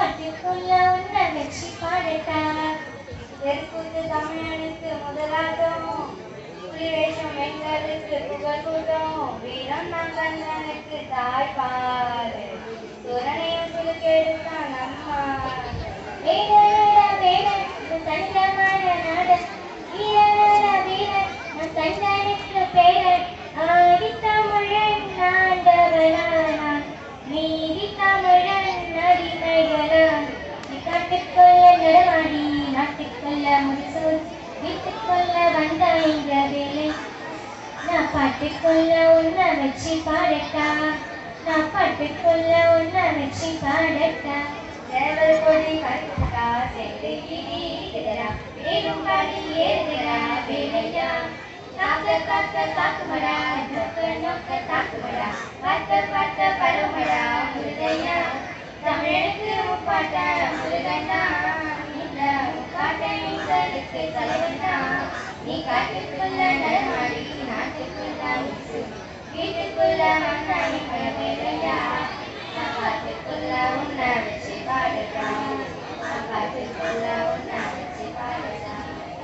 பாட்டுக்குள்ள உன்ன வச்சு பாடட்டா தெற்குத்து தமிழனுக்கு முதலாட்டம் புலி வேஷம் எங்களுக்கு புகழ் கூட்டம் வீரம் நான் கண்ணனுக்கு தாய்ப்பாடு சுரணையும் சுலுக்கெடுத்தான் அம்மா வேடனடா வேடன் தஞ்சமான நாட வீரனடா வீரன் நம் தஞ்சனுக்கு பேரன் ஆதி தமிழன் ஆண்டவனானான் நீதி தமிழன் அடிமைகளான் காட்டுக்குள்ள நடமாடி நாட்டுக்குள்ள முடிசூல் வீட்டுக்குள்ள வந்த இந்த வேலை நான் பாட்டுக்குள்ள உன்ன வச்சு பாடட்டா நான் பாட்டுக்குள்ள உன்ன வச்சு பாடட்டா தேவல் கொடி கருப்புட்டா சென்று கிடா வேலும் பாடி ஏறுகிறா வேலையா காக்க காக்க காக்குமடா நொக்க நொக்க தாக்குமடா பார்த்த பார்த்த பருமடா முருகையா தமிழுக்கு முப்பாட்ட முருகண்டா இந்த முப்பாட்ட எங்களுக்கு தலைவன்டா நீ காட்டுக்குள்ள நடமாடி நாட்டுக்குள்ள வீட்டுக்குள்ள வந்தானி வேலையா நான் காட்டுக்குள்ள உன்னை வச்சு பாடுறா நான் காட்டுக்குள்ள உன்னை வச்சு பாடுறா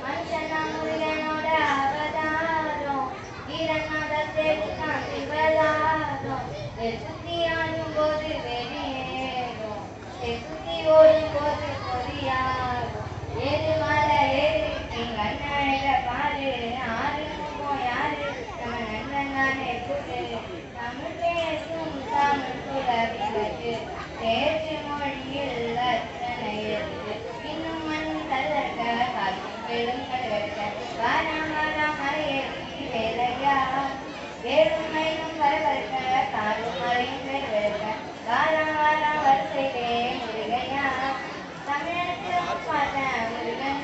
மனுஷனா முருகனோட அவதாரம் வீரனாத தேடுதான் சிவதாரம் சுத்தி ஆடும் போது வெளியேறும் சுத்தி ஓடும் போது பொறியாகும் ஏறு மலை ஏறு எங்க அண்ணழக பாரு ஆறு முகம் யாரு நம்ம நண்பன் தானே கூட்டு தமிழ் பேசும் தமிழ் குலவிளக்கு பேச்சு மொழியில் அத்தனை இருக்கு இன்னும் மண் தள்ளக்க காற்றும் பெரும் கடற்க வாரம் வாரம் மலையேறி வேலையா வேறும் மயிலும் பரபரக்க காடும் மழையும் பெருக்க வாரம் வாரம் வரிசையிலே முருகையா தமிழனுக்கு பாட்ட முருகன்